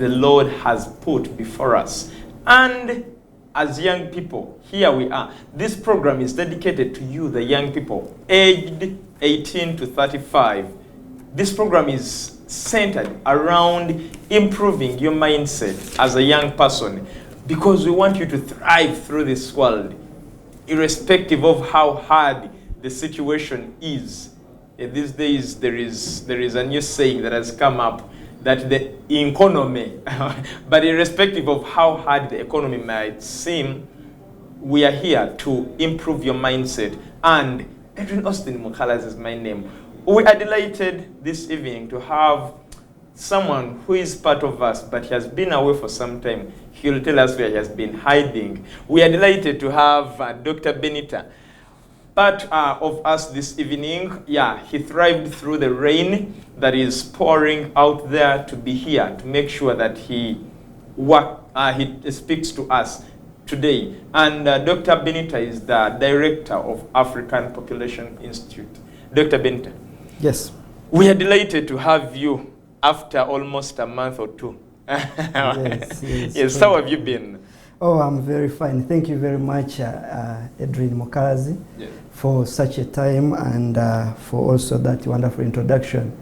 the Lord has put before us. And as young people, here we are. This program is dedicated to you, the young people, aged 18 to 35. This program is centered around improving your mindset as a young person, because we want you to thrive through this world, irrespective of how hard the situation is. These days, there is a new saying that has come up, that the economy, but irrespective of how hard the economy might seem, we are here to improve your mindset. And Edwin Austin Mukalas is my name. We are delighted this evening to have someone who is part of us, but he has been away for some time. He will tell us where he has been hiding. We are delighted to have Dr. Benita, part of us this evening. Yeah, he thrived through the rain that is pouring out there to be here, to make sure that he speaks to us today. And Dr. Benita is the director of African Population Institute. Dr. Benita. Yes. We are delighted to have you after almost a month or two. Yes, how have you been? Oh, I'm very fine. Thank you very much, Edwin Mukazi, for such a time, and for also that wonderful introduction.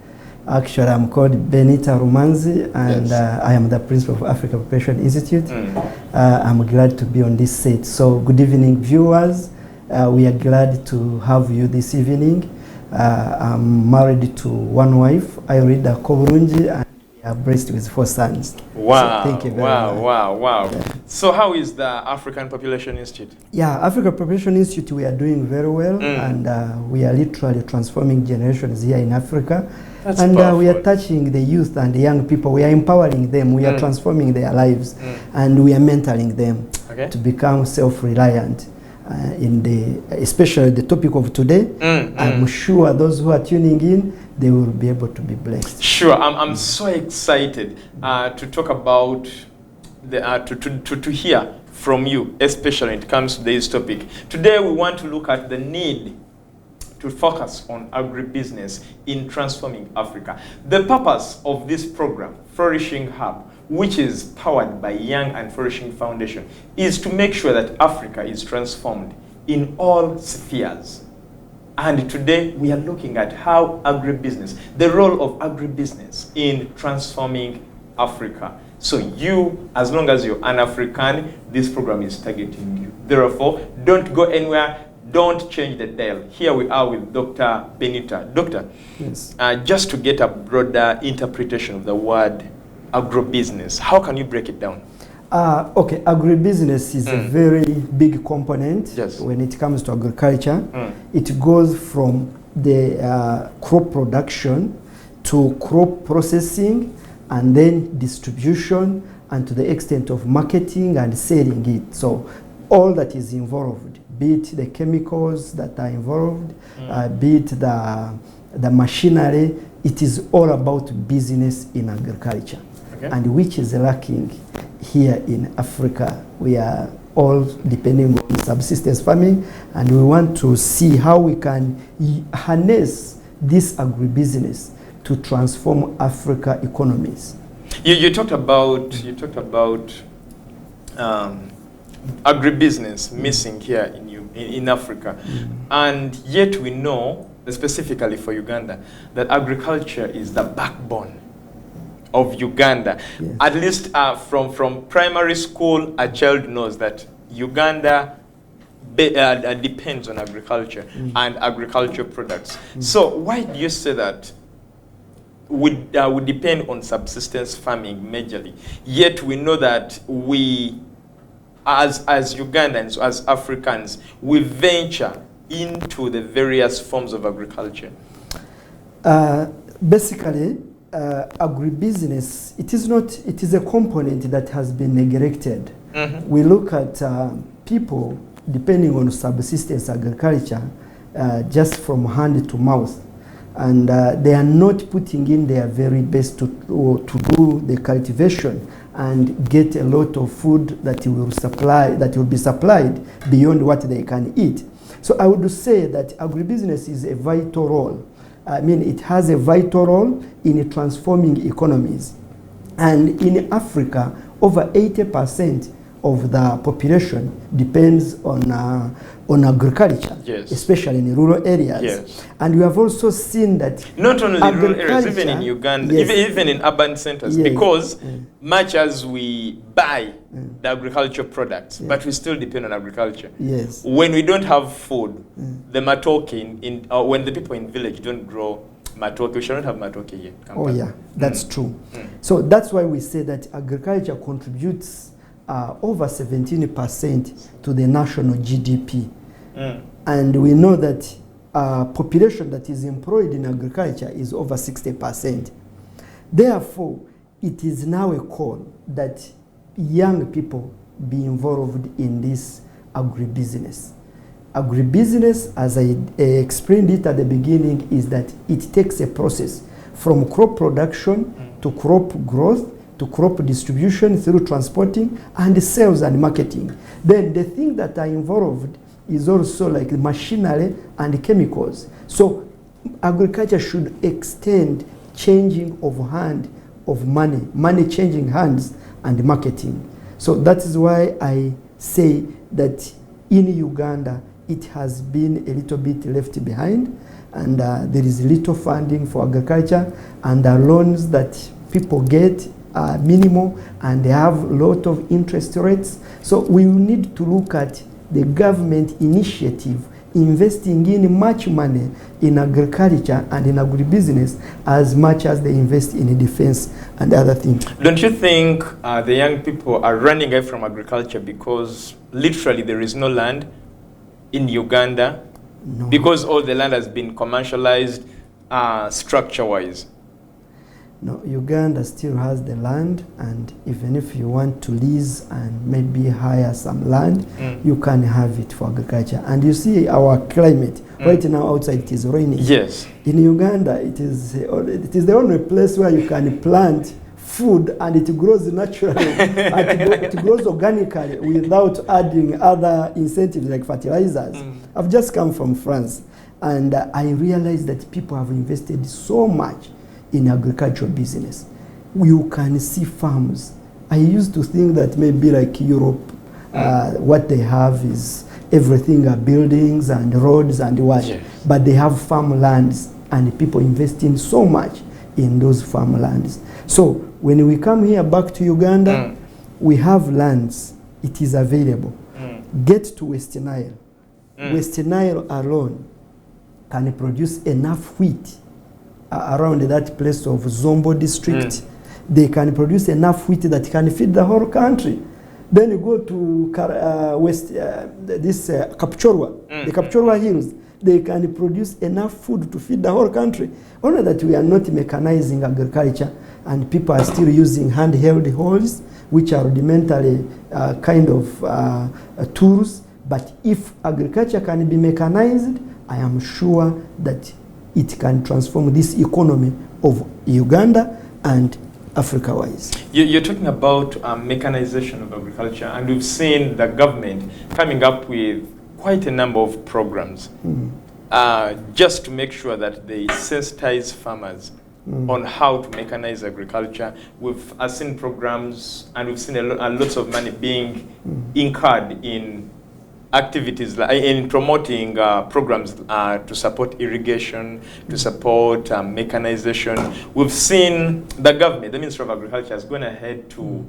Actually, I'm called Benita Romanzi, and I am the principal of Africa Population Institute. I'm glad to be on this set. So, good evening, viewers. We are glad to have you this evening. I'm married to one wife. I read a Koburunji, and we are blessed with 4 sons. Wow! So thank you very much. Wow! Yeah. So, how is the African Population Institute? Yeah, Africa Population Institute, we are doing very well, and we are literally transforming generations here in Africa. That's and we are powerful. touching the youth and the young people. We are empowering them. We are transforming their lives, and we are mentoring them to become self-reliant. Especially the topic of today, I'm sure those who are tuning in, they will be able to be blessed. Sure, I'm so excited to talk about to hear from you, especially when it comes to this topic. Today we want to look at the need to focus on agribusiness in transforming Africa. The purpose of this program, Flourishing Hub, which is powered by Young and Flourishing Foundation, is to make sure that Africa is transformed in all spheres. And today we are looking at how agribusiness, the role of agribusiness in transforming Africa. So you, as long as you're an African, this program is targeting you. Therefore, don't go anywhere. Don't change the dial. Here we are with Dr. Benita. Doctor, yes. Just to get a broader interpretation of the word agribusiness, how can you break it down? Okay, agribusiness is a very big component when it comes to agriculture. It goes from the crop production to crop processing, and then distribution, and to the extent of marketing and selling it. So all that is involved, be it the chemicals that are involved, be it the machinery, it is all about business in agriculture. And which is lacking here in Africa. We are all depending on subsistence farming, and we want to see how we can harness this agribusiness to transform Africa economies. You talked about agribusiness missing here in Africa, and yet we know, specifically for Uganda, that agriculture is the backbone of Uganda. Yes. At least from primary school, a child knows that Uganda depends on agriculture and agricultural products. So why do you say that we depend on subsistence farming majorly? Yet we know that we, as Ugandans, as Africans, we venture into the various forms of agriculture. Basically, agribusiness, it is a component that has been neglected. We look at people depending on subsistence agriculture just from hand to mouth, and they are not putting in their very best to do the cultivation and get a lot of food that will be supplied beyond what they can eat. So I would say that agribusiness is a vital role. I mean, it has a vital role in transforming economies. And in Africa, over 80% of the population depends on agriculture, yes, especially in rural areas. Yes. And we have also seen that not only in rural areas, even in Uganda, yes, even in urban centers, yes, because much as we buy the agriculture products, but we still depend on agriculture. Yes. When we don't have food, the matoke, when the people in village don't grow matoke, we shouldn't have matoke here. Oh yeah, that's true. So that's why we say that agriculture contributes over 17% to the national GDP. And we know that population that is employed in agriculture is over 60%. Therefore, it is now a call that young people be involved in this agribusiness. Agribusiness, as I explained it at the beginning, is that it takes a process from crop production to crop growth to crop distribution through transporting and sales and marketing. Then the thing that are involved is also like machinery and chemicals. So agriculture should extend changing of hand of money changing hands and marketing. So that is why I say that in Uganda it has been a little bit left behind, and there is little funding for agriculture, and the loans that people get are minimal, and they have a lot of interest rates. So we need to look at the government initiative investing in much money in agriculture and in agribusiness as much as they invest in defense and other things. Don't you think the young people are running away from agriculture because literally there is no land in Uganda? No. Because all the land has been commercialized structure-wise? No, Uganda still has the land, and even if you want to lease and maybe hire some land, you can have it for agriculture. And you see our climate, right now outside it is raining. Yes. In Uganda, it is the only place where you can plant food and it grows naturally, and it grows organically without adding other incentives like fertilizers. I've just come from France, and I realized that people have invested so much in agricultural business. You can see farms. I used to think that maybe like Europe, what they have is everything are buildings and roads and what, yes, but they have farmlands, and people investing so much in those farmlands. So when we come here back to Uganda, we have lands. It is available. Get to Western Nile. Western Nile alone can produce enough wheat around that place of Zombo district. They can produce enough wheat that can feed the whole country. Then you go to Kapchorwa, the Kapchorwa Hills. They can produce enough food to feed the whole country. Only that we are not mechanizing agriculture, and people are still using handheld hoes, which are rudimentary kind of tools. But if agriculture can be mechanized, I am sure that it can transform this economy of Uganda and Africa-wise. You're talking about mechanization of agriculture, and we've seen the government coming up with quite a number of programs just to make sure that they sensitize farmers on how to mechanize agriculture. We've seen programs, and we've seen lots of money being incurred in activities in promoting programs to support irrigation, to support mechanization. We've seen the government, the Ministry of Agriculture, has gone ahead to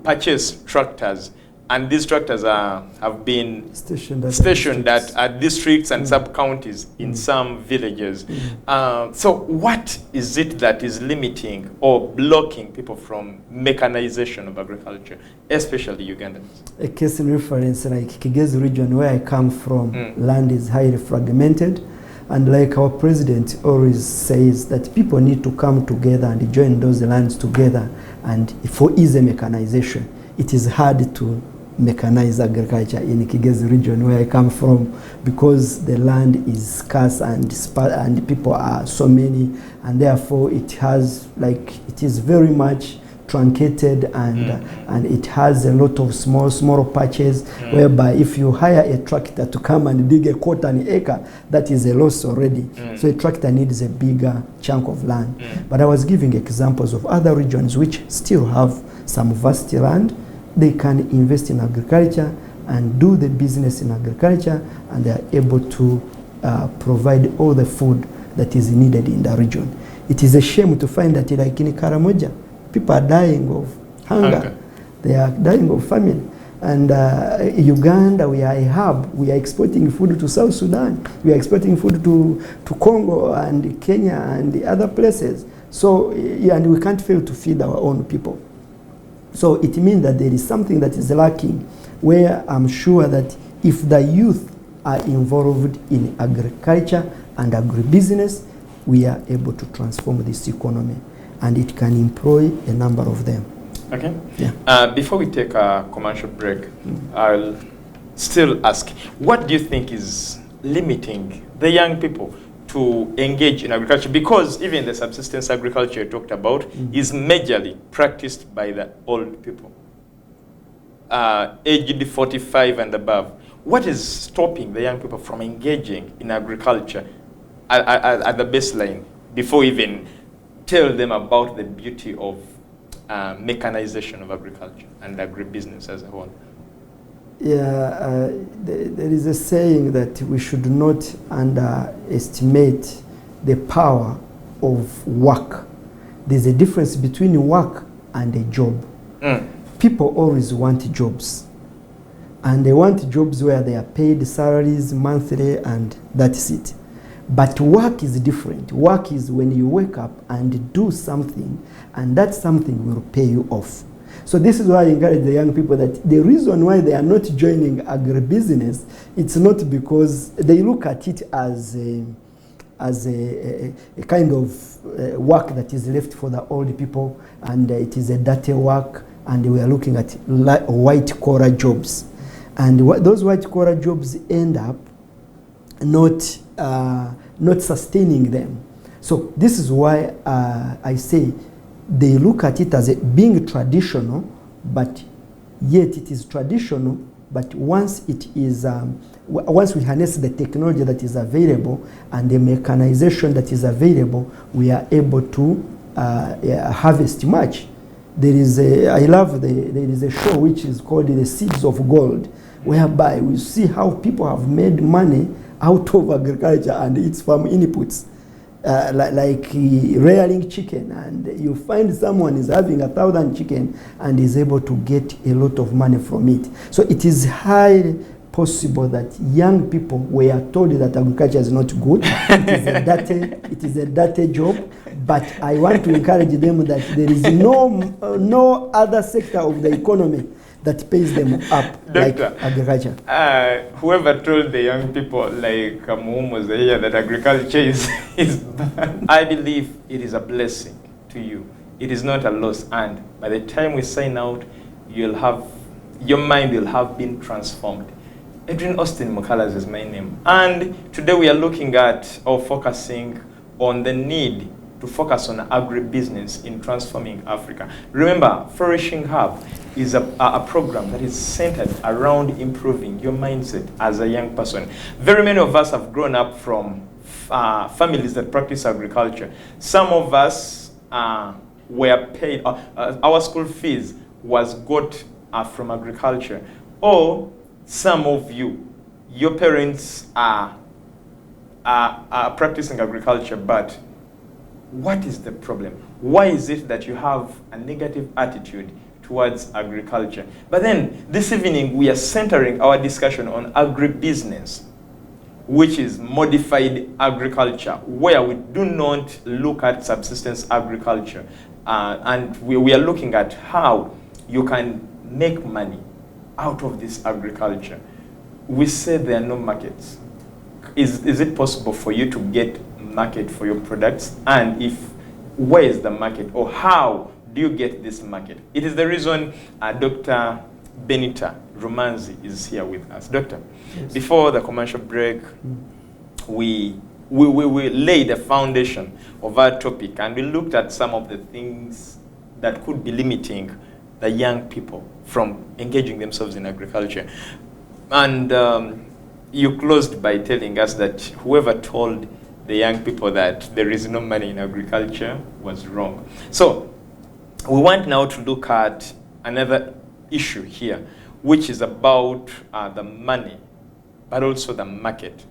purchase tractors, and these tractors have been stationed at districts and sub-counties in some villages. So what is it that is limiting or blocking people from mechanization of agriculture, especially Ugandans? A case in reference, like Kigezi region where I come from, land is highly fragmented. And like our president always says, that people need to come together and join those lands together. And for easy mechanization, it is hard to mechanize agriculture in Kigezi region where I come from, because the land is scarce and people are so many, and therefore it is very much truncated, and it has a lot of small patches, whereby if you hire a tractor to come and dig a quarter an acre, that is a loss already. So a tractor needs a bigger chunk of land. But I was giving examples of other regions which still have some vast land. They can invest in agriculture and do the business in agriculture, and they are able to provide all the food that is needed in the region. It is a shame to find that like in Karamoja, people are dying of hunger. They are dying of famine. And Uganda, we are a hub. We are exporting food to South Sudan. We are exporting food to Congo and Kenya and the other places. So, and we can't fail to feed our own people. So it means that there is something that is lacking, where I'm sure that if the youth are involved in agriculture and agribusiness, we are able to transform this economy, and it can employ a number of them. Okay. Yeah. Before we take a commercial break, I'll still ask, what do you think is limiting the young people to engage in agriculture? Because even the subsistence agriculture you talked about is majorly practiced by the old people, aged 45 and above. What is stopping the young people from engaging in agriculture at the baseline, before even tell them about the beauty of mechanization of agriculture and agribusiness as a whole? Yeah, there is a saying that we should not underestimate the power of work. There's a difference between work and a job. People always want jobs. And they want jobs where they are paid salaries monthly, and that's it. But work is different. Work is when you wake up and do something, and that something will pay you off. So this is why I encourage the young people that the reason why they are not joining agribusiness, it's not because they look at it as a kind of work that is left for the old people, and it is a dirty work, and we are looking at white-collar jobs. And those white-collar jobs end up not sustaining them. So this is why I say they look at it as being traditional, but yet it is traditional. But once it is, once we harness the technology that is available and the mechanization that is available, we are able to harvest much. There is there is a show which is called The Seeds of Gold, whereby we see how people have made money out of agriculture and its farm inputs, like rearing chicken, and you find someone is having 1,000 chicken and is able to get a lot of money from it. So it is highly possible that young people were told that agriculture is not good. It is a dirty job. But I want to encourage them that there is no other sector of the economy that pays them up. Doctor, like agriculture. Whoever told the young people like Mumu here that agriculture is bad, I believe it is a blessing to you. It is not a loss, and by the time we sign out, your mind will have been transformed. Adrian Austin Mukalas is my name, and today we are looking at or focusing on the need to focus on agribusiness in transforming Africa. Remember, Flourishing Hub is a program that is centered around improving your mindset as a young person. Very many of us have grown up from families that practice agriculture. Some of us were paid, our school fees was got from agriculture. Or some of you, your parents are practicing agriculture, but what is the problem? Why is it that you have a negative attitude towards agriculture? But then this evening we are centering our discussion on agribusiness, which is modified agriculture, where we do not look at subsistence agriculture, and we are looking at how you can make money out of this agriculture. We say there are no markets. Is it possible for you to get market for your products? And if, where is the market, or how do you get this market? It is the reason Dr. Benita Romanzi is here with us. Doctor, yes. Before the commercial break, we laid the foundation of our topic, and we looked at some of the things that could be limiting the young people from engaging themselves in agriculture. And you closed by telling us that whoever told the young people that there is no money in agriculture was wrong. So we want now to look at another issue here, which is about the money, but also the market.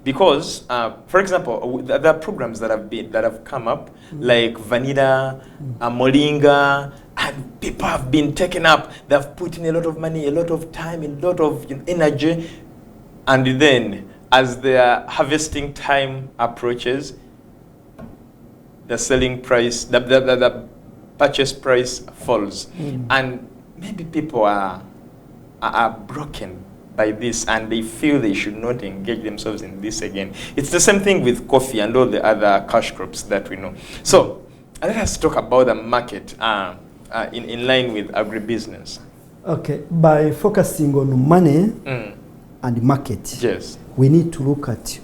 Because, for example, there are programs that have come up, like Vanilla, Moringa, and people have been taken up. They've put in a lot of money, a lot of time, a lot of energy, and then as their harvesting time approaches, the selling price, the purchase price falls, and maybe people are broken by this, and they feel they should not engage themselves in this again. It's the same thing with coffee and all the other cash crops that we know. So let us talk about the market in line with agribusiness. Okay, by focusing on money and market, yes, we need to look at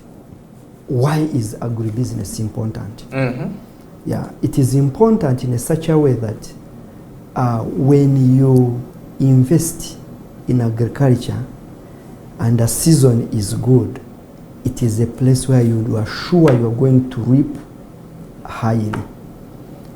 why is agribusiness important. Yeah, it is important in such a way that when you invest in agriculture and the season is good, it is a place where you are sure you are going to reap highly.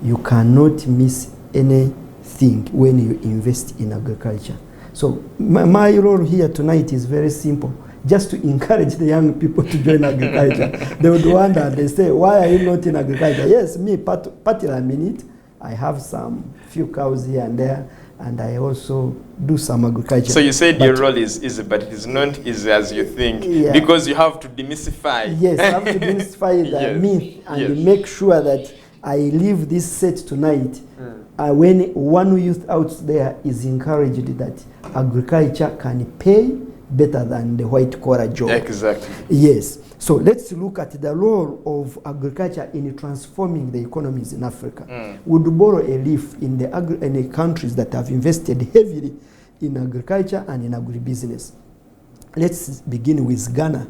You cannot miss anything when you invest in agriculture. So my role here tonight is very simple, just to encourage the young people to join agriculture. They would wonder, they say, why are you not in agriculture? Yes, me, partly I'm in it. I have some few cows here and there, and I also do some agriculture. So you said your role is easy, but it is not easy as you think, because you have to demystify. Yes, I have to demystify the myth and make sure that I leave this set tonight when one youth out there is encouraged that agriculture can pay better than the white-collar job. Exactly. Yes. So let's look at the role of agriculture in transforming the economies in Africa. Would borrow a leaf in the countries that have invested heavily in agriculture and in agribusiness. Let's begin with Ghana.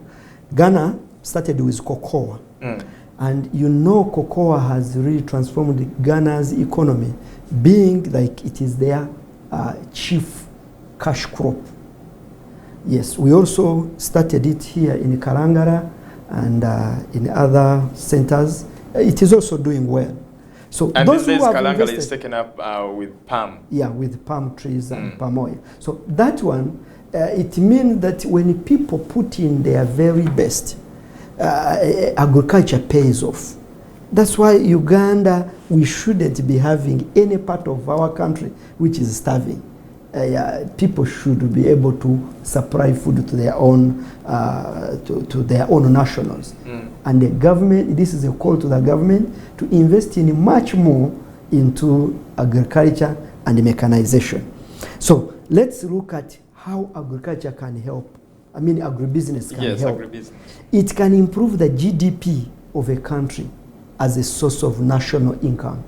Ghana started with cocoa. And you know cocoa has really transformed Ghana's economy, being like it is their chief cash crop. Yes, we also started it here in Karangara and in other centers. It is also doing well. So and those these days, who have Kalangala invested, is taken up with palm. Yeah, with palm trees and palm oil. So that one, it means that when people put in their very best, agriculture pays off. That's why Uganda, we shouldn't be having any part of our country which is starving. People should be able to supply food to their own nationals. And the government, this is a call to the government to invest in much more into agriculture and mechanization. So let's look at how agriculture can help. I mean, agribusiness can help. Agribusiness. It can improve the GDP of a country as a source of national income.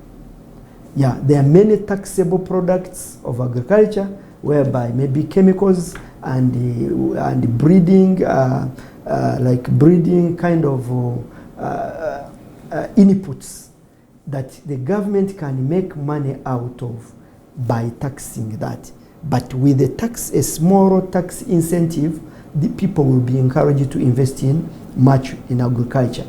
Yeah, there are many taxable products of agriculture whereby maybe chemicals and breeding, like breeding kind of inputs that the government can make money out of by taxing that. But with a small tax incentive, the people will be encouraged to invest in much in agriculture.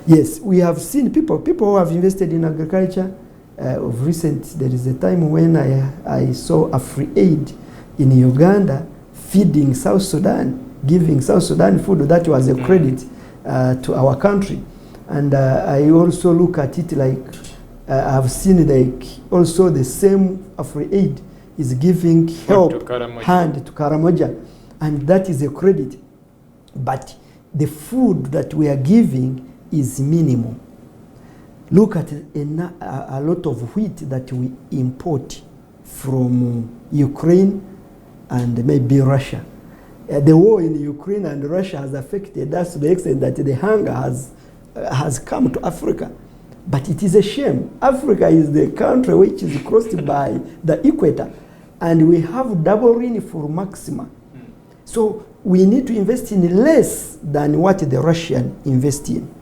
Yes, we have seen people who have invested in agriculture. Of recent, there is a time when I saw a free aid in Uganda feeding South Sudan, giving South Sudan food. That was a credit to our country. And I also look at it like I've seen like also the same free aid is giving help hand to Karamoja, and that is a credit. But the food that we are giving is minimal. Look at a lot of wheat that we import from Ukraine and maybe Russia. The war in Ukraine and Russia has affected us to the extent that the hunger has come to Africa. But it is a shame. Africa is the country which is crossed by the equator, and we have double rainfall maxima. So we need to invest in less than what the Russian invest in,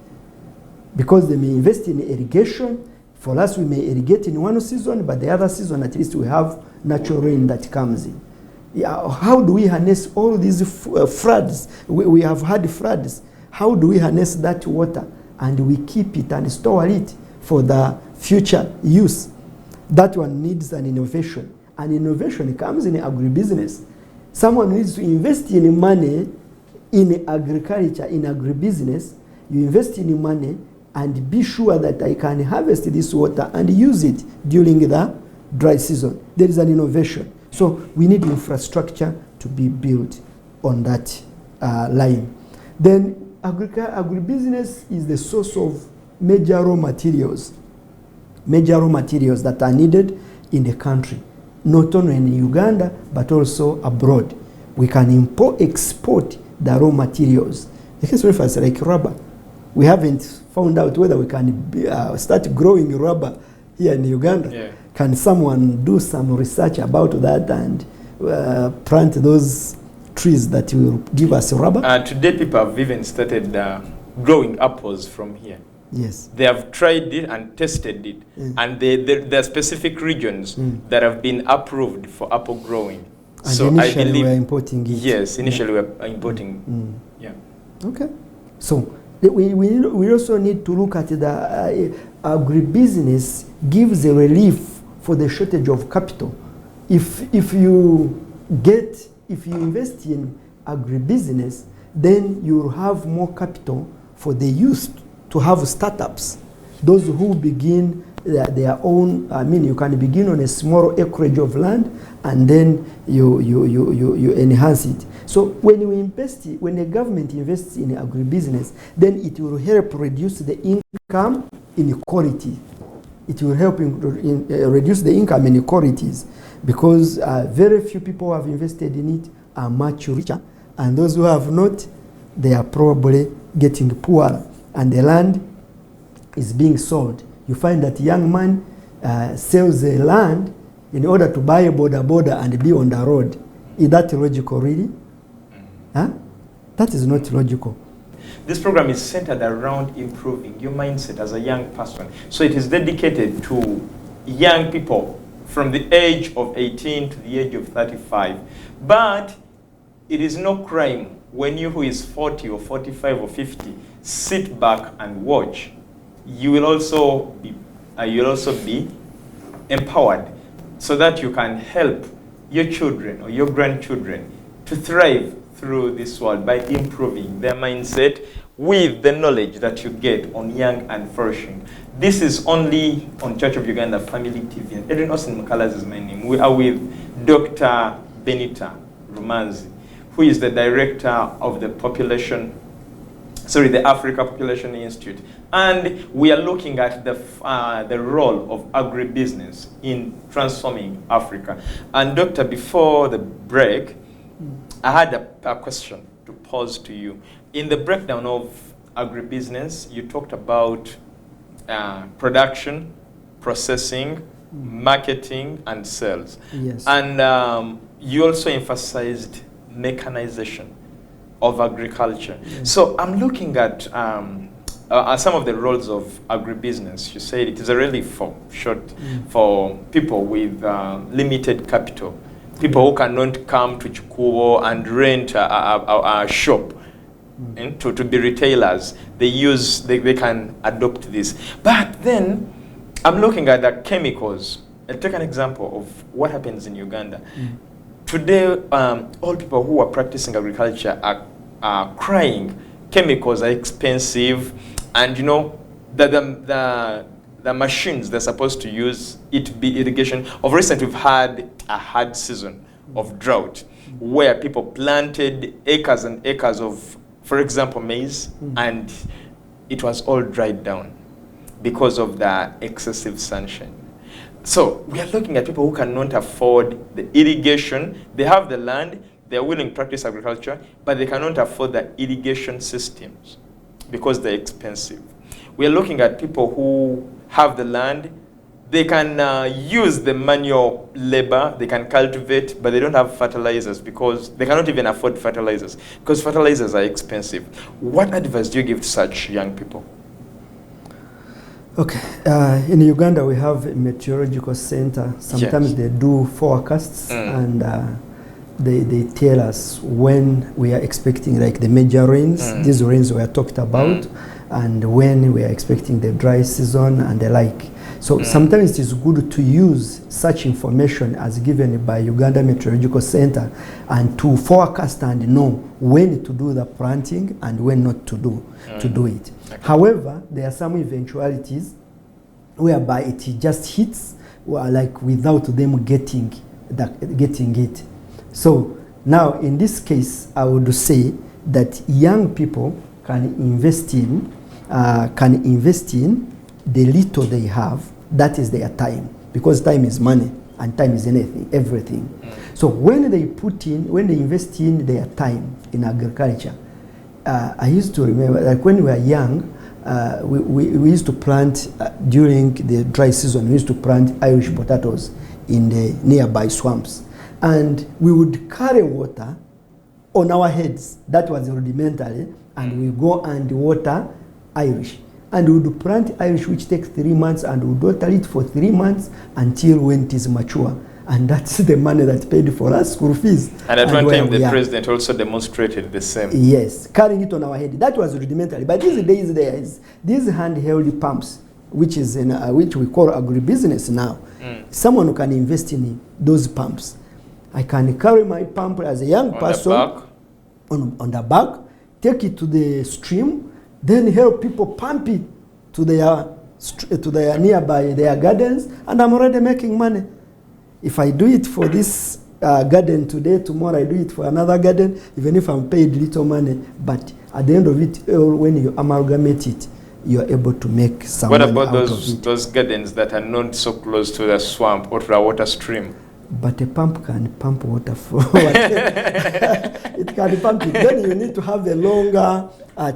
because they may invest in irrigation, For us, we may irrigate in one season, but the other season, at least we have natural rain that comes in. Yeah, how do we harness all these floods? We have had floods. How do we harness that water and we keep it and store it for the future use? That one needs an innovation. And innovation comes in agribusiness. Someone needs to invest in money in agriculture, in agribusiness. You invest in money and be sure that I can harvest this water and use it during the dry season. There is an innovation. So we need infrastructure to be built on that line. Then agribusiness is the source of major raw materials that are needed in the country, not only in Uganda, but also abroad. We can export the raw materials. For instance, like rubber. We haven't found out whether we can start growing rubber here in Uganda. Yeah. Can someone do some research about that and plant those trees that will give us rubber? Today people have even started growing apples from here. Yes. They have tried it and tested it. And there are specific regions that have been approved for apple growing. And so initially I believe we are importing it. Yes, initially we are importing. Yeah. Okay. So we also need to look at the agribusiness gives a relief for the shortage of capital. If you invest in agribusiness, then you'll have more capital for the youth to have startups. Those who begin their own, you can begin on a small acreage of land and then you enhance it. So when the government invests in agribusiness, then it will help reduce the income inequality. It will help reduce the income inequalities because very few people who have invested in it are much richer, and those who have not, they are probably getting poorer, and the land is being sold. You find that young man sells the land in order to buy a border and be on the road. Is that logical, really? Huh? That is not logical. This program is centered around improving your mindset as a young person. So it is dedicated to young people from the age of 18 to the age of 35. But it is no crime when you who is 40 or 45 or 50 sit back and watch. You will also be empowered so that you can help your children or your grandchildren to thrive through this world by improving their mindset with the knowledge that you get on Young and Flourishing. This is only on Church of Uganda Family TV. And Edwin Austin Makalas is my name. We are with Dr. Benita Romanzi, who is the director of the Africa Population Institute. And we are looking at the role of agribusiness in transforming Africa. And Doctor, before the break, I had a question to pose to you. In the breakdown of agribusiness, you talked about production, processing, marketing, and sales. Yes. And you also emphasized mechanization of agriculture. Yes. So I'm looking at some of the roles of agribusiness. You said it is a relief for people with limited capital. People who cannot come to Chikubo and rent a shop to be retailers. They can adopt this. But then I'm looking at the chemicals. I'll take an example of what happens in Uganda. Today, all people who are practicing agriculture are crying. Chemicals are expensive, and you know the machines they're supposed to use it be irrigation. Of recent, we've had a hard season of drought where people planted acres and acres of, for example, maize, and it was all dried down because of the excessive sunshine. So we are looking at people who cannot afford the irrigation. They have the land, they're willing to practice agriculture, but they cannot afford the irrigation systems because they're expensive. We are looking at people who have the land, they can use the manual labor, they can cultivate, but they don't have fertilizers because they cannot even afford fertilizers because fertilizers are expensive. What advice do you give to such young people? Okay, in Uganda we have a meteorological center. Sometimes they do forecasts and they tell us when we are expecting like the major rains, these rains we are talked about, and when we are expecting the dry season and the like. So sometimes it is good to use such information as given by Uganda Meteorological Center and to forecast and know when to do the planting and when not to do it. Okay. However, there are some eventualities whereby it just hits like without them getting it. So now in this case, I would say that young people can invest in the little they have. That is their time, because time is money and time is everything. So when they invest in their time in agriculture, I used to remember, like when we were young, we used to plant during the dry season. We used to plant Irish potatoes in the nearby swamps, and we would carry water on our heads. That was rudimentary, and we go and water Irish. And we would plant Irish, which takes 3 months, and we would water it for 3 months until when it is mature. And that's the money that paid for us school fees. And at one time, the president also demonstrated the same. Yes, carrying it on our head. That was rudimentary. But these days, there is these handheld pumps, which is which we call agribusiness now. Someone who can invest in those pumps. I can carry my pump as a young person on the back, take it to the stream, then help people pump it to their nearby their gardens, and I'm already making money. If I do it for this garden today, tomorrow I do it for another garden, even if I'm paid little money, but at the end of it, when you amalgamate it, you're able to make some money. What about those gardens that are not so close to the swamp or to the water stream? But a pump can pump water for it can pump it. Then you need to have a longer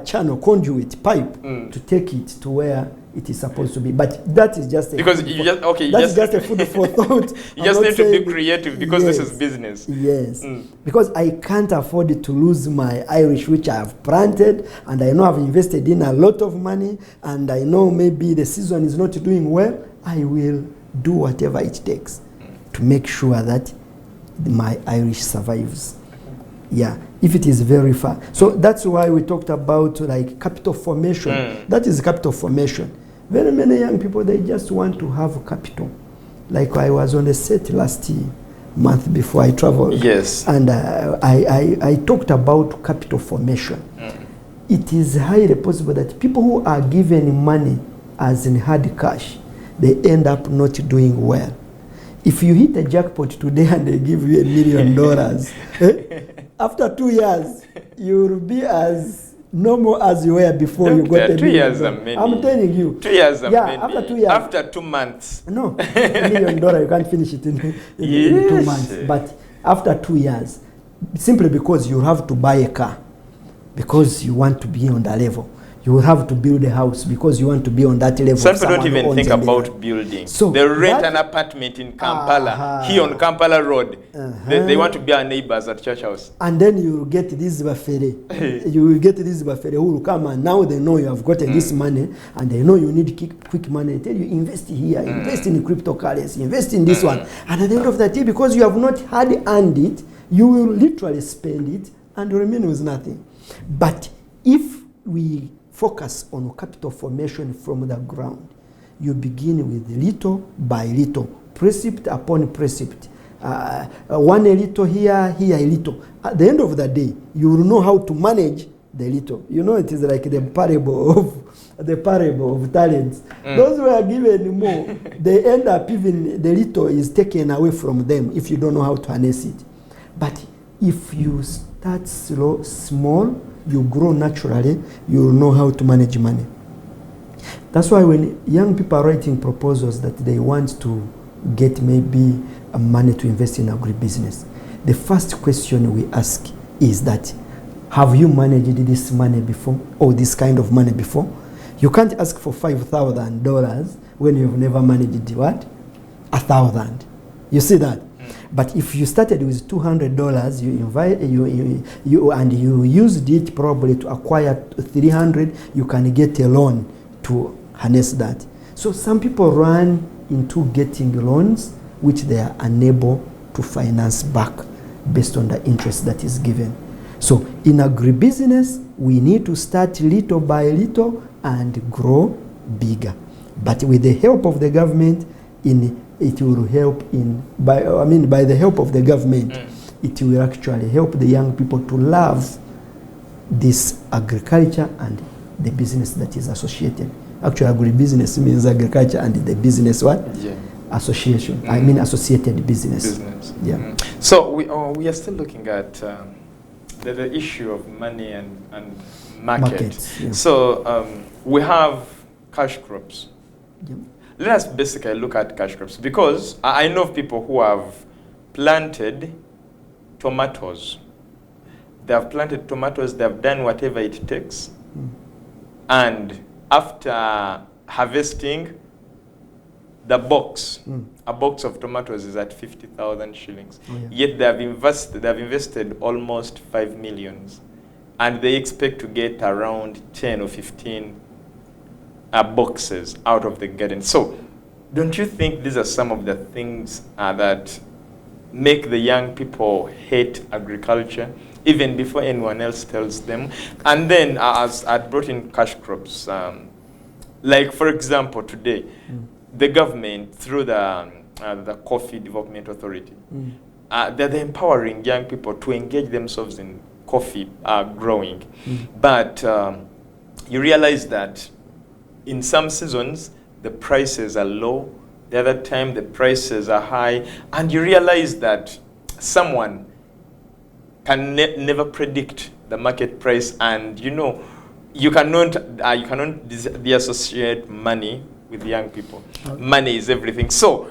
channel, conduit, pipe to take it to where it is supposed to be. But that is just a because that's just a food for thought. You just need to be creative because this is business. Yes, because I can't afford to lose my Irish, which I have planted, and I know I've invested in a lot of money, and I know maybe the season is not doing well. I will do whatever it takes to make sure that my Irish survives. Yeah, if it is very far. So that's why we talked about like capital formation. That is capital formation. Very many young people, they just want to have capital. Like I was on a set last month before I traveled. Yes. And I talked about capital formation. It is highly possible that people who are given money as in hard cash, they end up not doing well. If you hit a jackpot today and they give you $1 million, after 2 years, you will be as normal as you were before you got $1 million. 2 years are many. I'm telling you. 2 years are many. After 2 years. After 2 months. No, $1 million, you can't finish it in 2 months. But after 2 years, simply because you have to buy a car, because you want to be on the level. You will have to build a house because you want to be on that level. Some people don't even think about building. So they rent an apartment in Kampala, here on Kampala Road. They want to be our neighbors at church house. And then you will get this buffet. You will get this buffet who will come, and now they know you have gotten this money, and they know you need quick money. They tell you, invest here, invest in cryptocurrency, invest in this one. And at the end of the day, because you have not had earned it, you will literally spend it and remain with nothing. But if we focus on capital formation from the ground, you begin with little by little, precept upon precept. One a little here a little. At the end of the day, you will know how to manage the little. You know, it is like the parable of talents. Those who are given more, they end up even the little is taken away from them if you don't know how to harness it. But if you start small, you grow naturally, you will know how to manage money. That's why when young people are writing proposals that they want to get maybe money to invest in agribusiness, the first question we ask is that, have you managed this money before, or this kind of money before? You can't ask for $5,000 when you've never managed what? 1,000. You see that? But if you started with $200, you used it probably to acquire 300, you can get a loan to harness that. So some people run into getting loans which they are unable to finance back based on the interest that is given. So in agribusiness, we need to start little by little and grow bigger. But with the help of the government, it will help by the help of the government, it will actually help the young people to love this agriculture and the business that is associated. Actually, agribusiness means agriculture and the business what? Yeah. Association. I mean associated business. Yeah. So we are still looking at the issue of money and market. Yeah. So we have cash crops. Yep. Let us basically look at cash crops, because I know of people who have planted tomatoes. They have planted tomatoes, they have done whatever it takes. And after harvesting, the box, a box of tomatoes is at 50,000 shillings. Oh, yeah. Yet they have invested almost 5 million. And they expect to get around 10 or 15 boxes out of the garden. So don't you think these are some of the things that make the young people hate agriculture, even before anyone else tells them? And then as I brought in cash crops, like for example today, the government through the Coffee Development Authority, they're empowering young people to engage themselves in coffee growing. But you realize that in some seasons the prices are low, the other time the prices are high, and you realize that someone can never predict the market price, and you cannot deassociate money with young people. Money is everything. So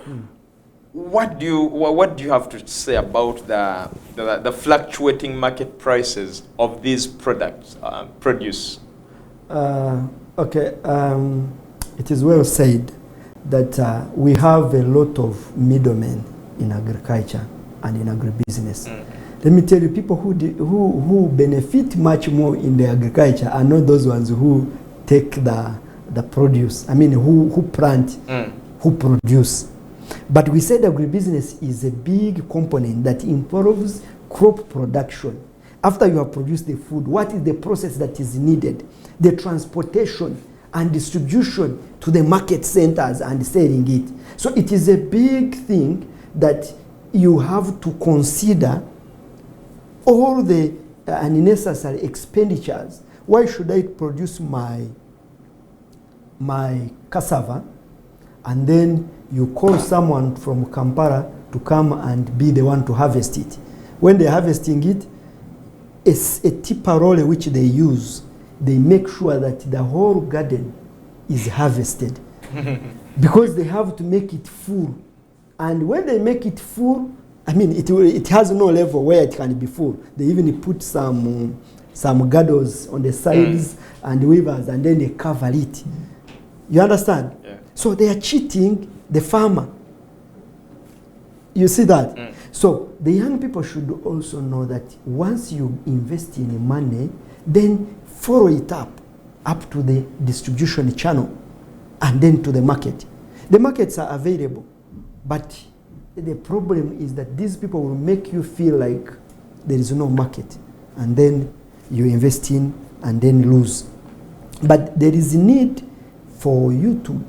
what do you have to say about the fluctuating market prices of these products, produce? Okay, it is well said that we have a lot of middlemen in agriculture and in agribusiness. Let me tell you, people who benefit much more in the agriculture are not those ones who take the produce. I mean, who plant, who produce. But we said agribusiness is a big component that involves crop production. After you have produced the food, what is the process that is needed? The transportation and distribution to the market centers and selling it. So it is a big thing that you have to consider all the unnecessary expenditures. Why should I produce my cassava and then you call someone from Kampala to come and be the one to harvest it? When they're harvesting it, it's a tipper roller which they use. They make sure that the whole garden is harvested because they have to make it full. And when they make it full, I mean, it has no level where it can be full. They even put some girdles on the sides and weavers, and then they cover it. You understand? Yeah. So they are cheating the farmer. You see that? So the young people should also know that once you invest in money, then follow it up to the distribution channel and then to the market. The markets are available, but the problem is that these people will make you feel like there is no market, and then you invest in and then lose. But there is a need for you to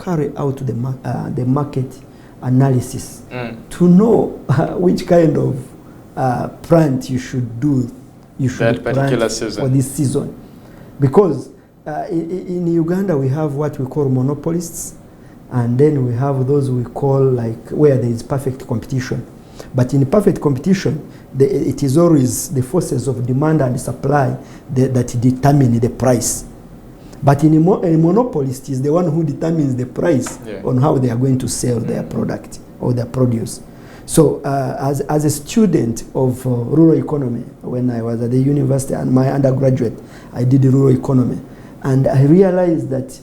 carry out the market analysis to know which kind of plant you should do. You should that particular season. For this season, because in Uganda we have what we call monopolists, and then we have those we call like where there is perfect competition. But in perfect competition, it is always the forces of demand and supply that determine the price. But in a monopolist is the one who determines the price on how they are going to sell their product or their produce. So as a student of rural economy, when I was at the university and my undergraduate, I did rural economy. And I realized that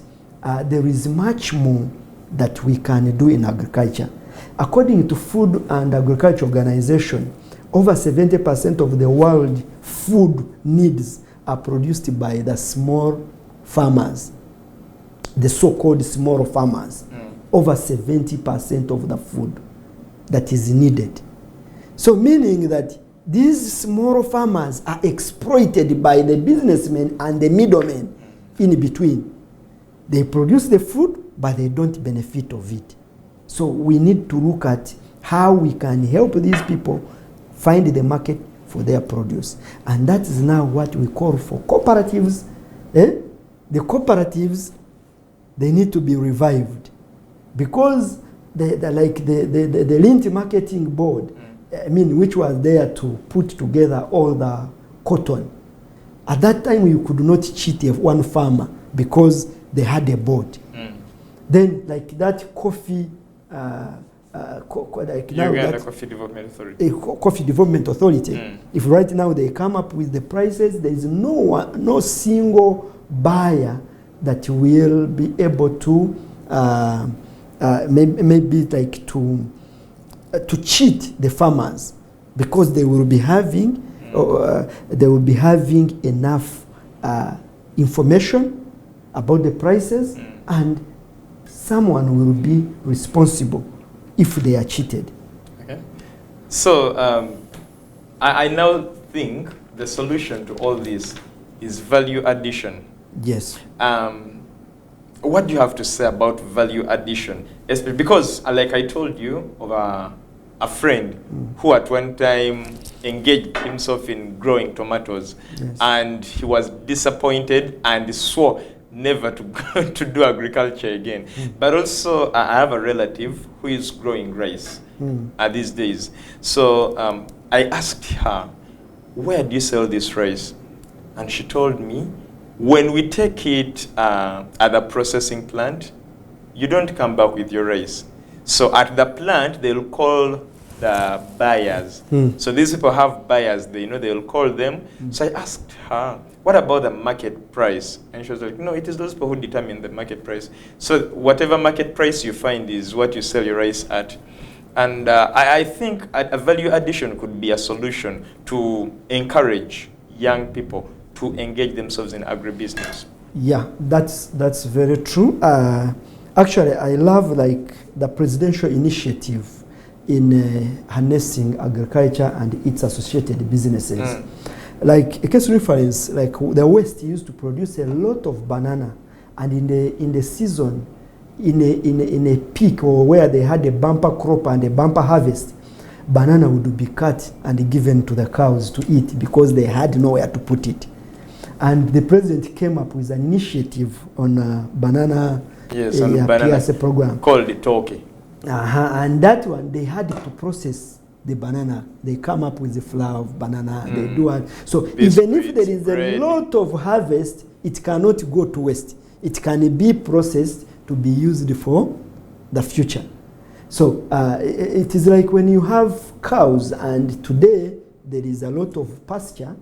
there is much more that we can do in agriculture. According to Food and Agriculture Organization, over 70% of the world food needs are produced by the small farmers. the so-called small farmers, over 70% of the food that is needed. So meaning that these small farmers are exploited by the businessmen and the middlemen in between. They produce the food, but they don't benefit of it. So we need to look at how we can help these people find the market for their produce. And that is now what we call for cooperatives. The cooperatives, they need to be revived, because the Lint Marketing Board, which was there to put together all the cotton. At that time, you could not cheat one farmer because they had a board. Then, like that coffee, Uganda Coffee Development Authority. Coffee Development Authority. If right now they come up with the prices, there is no single buyer that will be able to maybe like to cheat the farmers, because they will be having enough information about the prices, and someone will be responsible if they are cheated. Okay. So I now think the solution to all this is value addition. Yes. What do you have to say about value addition? Because, like I told you, of a friend who at one time engaged himself in growing tomatoes, and he was disappointed and swore never to go to do agriculture again. But also, I have a relative who is growing rice these days. So I asked her, where do you sell this rice? And she told me, when we take it at the processing plant, you don't come back with your rice. So at the plant, they'll call the buyers. So these people have buyers, they'll call them. So I asked her, what about the market price? And she was like, no, it is those people who determine the market price. So whatever market price you find is what you sell your rice at. And I think a value addition could be a solution to encourage young people to engage themselves in agribusiness. Yeah, that's very true. Actually, I love like the presidential initiative in harnessing agriculture and its associated businesses. Like a case reference, like the West used to produce a lot of banana, and in the season, in a peak or where they had a bumper crop and a bumper harvest, banana would be cut and given to the cows to eat because they had nowhere to put it. And the president came up with an initiative on banana, banana program called the Toki. And that one, they had to process the banana. They come up with the flour of banana. They do it. So even if there is a lot of harvest, it cannot go to waste. It can be processed to be used for the future. So it is like when you have cows, and today there is a lot of pasture.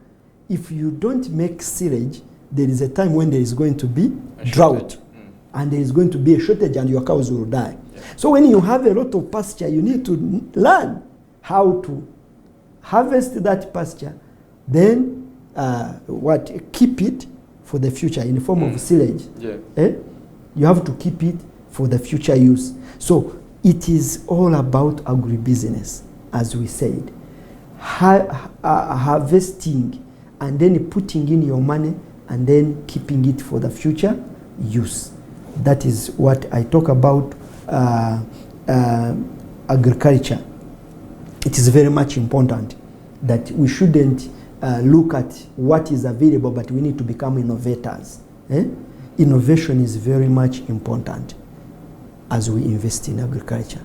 If you don't make silage, there is a time when there is going to be drought, and there is going to be a shortage, and your cows will die. So when you have a lot of pasture, you need to learn how to harvest that pasture, then keep it for the future in the form of silage. You have to keep it for the future use. So it is all about agribusiness, as we said. Harvesting and then putting in your money and then keeping it for the future use. That is what I talk about agriculture. It is very much important that we shouldn't look at what is available, but we need to become innovators. Innovation is very much important as we invest in agriculture.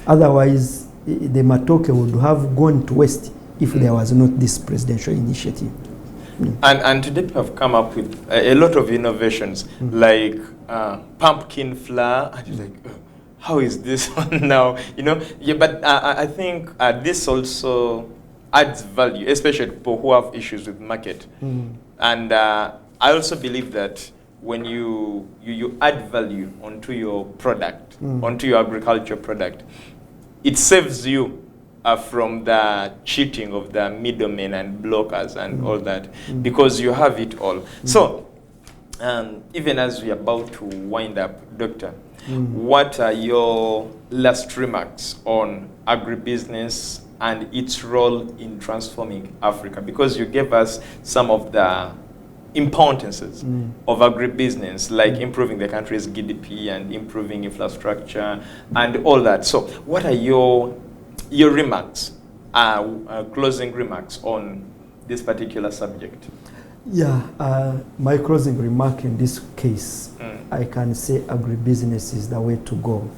Otherwise, the Matoke would have gone to waste if there was not this presidential initiative. And today we have come up with a lot of innovations, like pumpkin flour. And you're like, how is this one now? But I think this also adds value, especially to people who have issues with market. And I also believe that when you add value onto your product, onto your agriculture product, it saves you from the cheating of the middlemen and blockers and all that, because you have it all. So Even as we are about to wind up, Doctor, what are your last remarks on agribusiness and its role in transforming Africa? Because you gave us some of the importances of agribusiness, like improving the country's GDP and improving infrastructure and all that. So what are your remarks, closing remarks on this particular subject? Yeah, my closing remark in this case, I can say agribusiness is the way to go,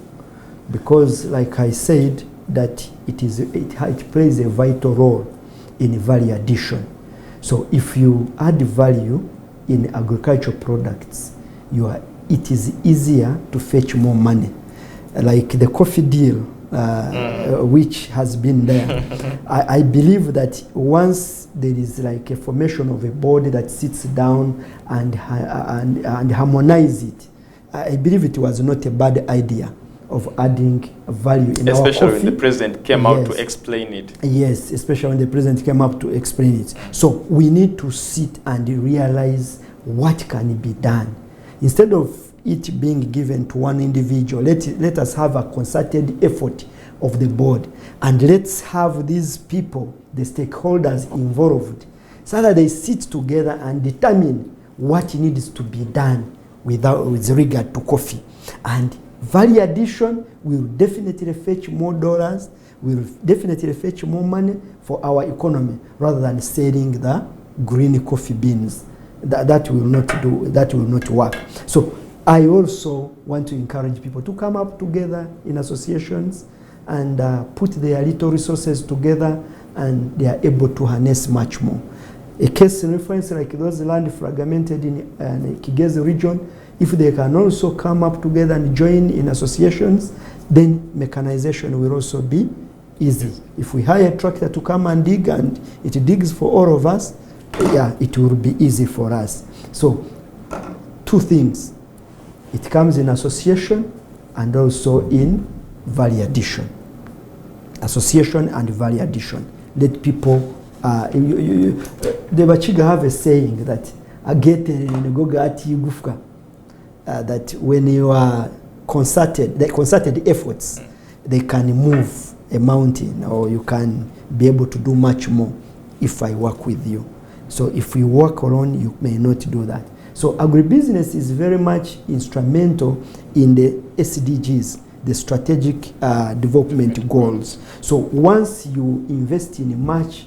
because like I said, that it plays a vital role in value addition. So if you add value in agricultural products, it is easier to fetch more money. Like the coffee deal, which has been there. I believe that once there is like a formation of a body that sits down and harmonize it, I believe it was not a bad idea of adding value in our coffee. Especially when the president came out to explain it. Yes, especially when the president came up to explain it. So we need to sit and realize what can be done. Instead of it being given to one individual, let us have a concerted effort of the board, and let's have these people, the stakeholders involved, so that they sit together and determine what needs to be done with regard to coffee. And value addition will definitely fetch more dollars, will definitely fetch more money for our economy, rather than selling the green coffee beans. That will not do. That will not work. So I also want to encourage people to come up together in associations and put their little resources together, and they are able to harness much more. A case in reference like those land fragmented in Kigezi region, if they can also come up together and join in associations, then mechanization will also be easy. If we hire a tractor to come and dig, and it digs for all of us, yeah, it will be easy for us. So, two things. It comes in association and also in value addition. Association and value addition. Let people, the Bachiga have a saying that, that when you are concerted efforts, they can move a mountain, or you can be able to do much more if I work with you. So if you work alone, you may not do that. So agribusiness is very much instrumental in the SDGs, the strategic development goals. So once you invest in much,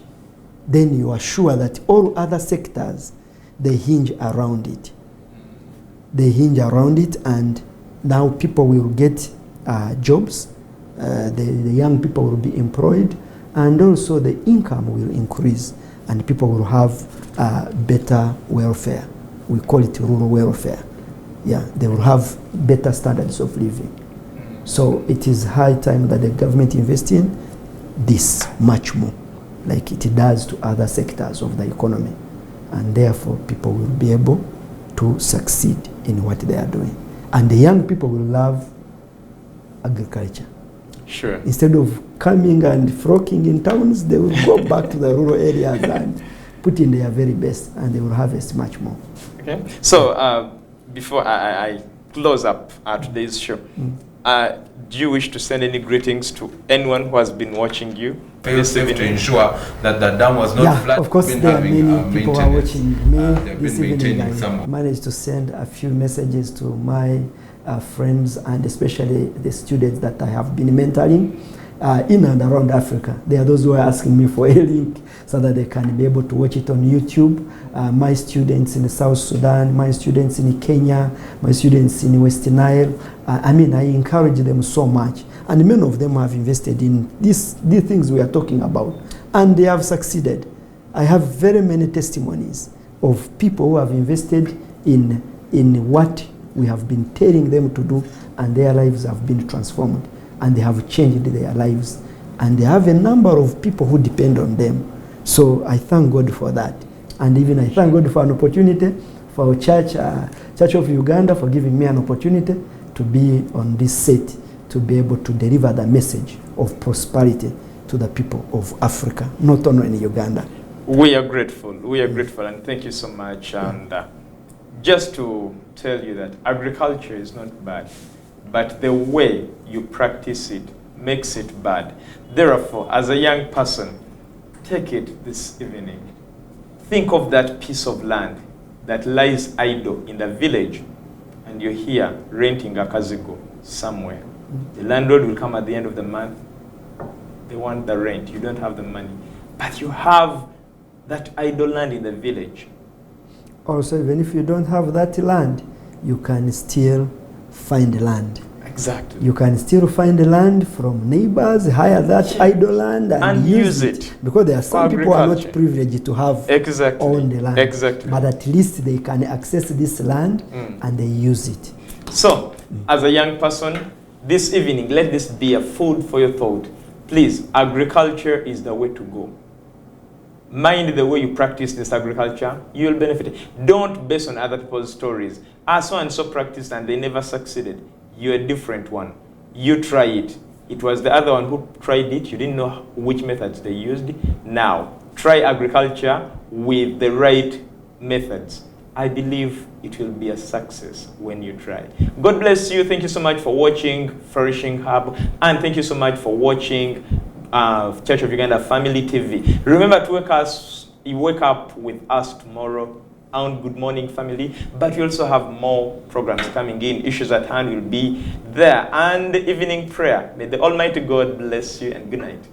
then you are sure that all other sectors, they hinge around it. They hinge around it, and now people will get jobs, the young people will be employed, and also the income will increase, and people will have better welfare. We call it rural welfare. Yeah, they will have better standards of living. So it is high time that the government invests in this much more, like it does to other sectors of the economy. And therefore, people will be able to succeed in what they are doing. And the young people will love agriculture. Sure. Instead of coming and flocking in towns, they will go back to the rural areas and put in their very best, and they will harvest much more. Okay. So before I close up today's show, do you wish to send any greetings to anyone who has been watching you? This evening, to ensure that the dam was not flat. Of course, there are many people who are watching me this evening. I managed to send a few messages to my friends, and especially the students that I have been mentoring in and around Africa. There are those who are asking me for a link so that they can be able to watch it on YouTube. My students in South Sudan, my students in Kenya, my students in West Nile. I encourage them so much. And many of them have invested in these things we are talking about, and they have succeeded. I have very many testimonies of people who have invested in what we have been telling them to do, and their lives have been transformed, and they have changed their lives, and they have a number of people who depend on them. So I thank God for that. And even I thank God for an opportunity, for our church, Church of Uganda, for giving me an opportunity to be on this set, to be able to deliver the message of prosperity to the people of Africa, not only in Uganda. We are grateful. We are grateful, and thank you so much. And just to tell you that agriculture is not bad, but the way you practice it makes it bad. Therefore, as a young person, take it this evening. Think of that piece of land that lies idle in the village, and you're here renting a kazigo somewhere. The landlord will come at the end of the month. They want the rent. You don't have the money. But you have that idle land in the village. Also, even if you don't have that land, you can still find land. Exactly. You can still find land from neighbors, hire that idle land and use it. Because there are some people who are not privileged to have own the land. Exactly. But at least they can access this land and they use it. So, as a young person, this evening, let this be a food for your thought. Please, agriculture is the way to go. Mind the way you practice this agriculture, you will benefit. Don't base on other people's stories. So and so practiced and they never succeeded. You're a different one. You try it. It was the other one who tried it. You didn't know which methods they used. Now, try agriculture with the right methods. I believe it will be a success when you try. God bless you. Thank you so much for watching Flourishing Hub. And thank you so much for watching Church of Uganda Family TV. Remember to wake up with us tomorrow on Good Morning Family, but we also have more programs coming in. Issues at Hand will be there, and evening prayer. May the Almighty God bless you, and good night.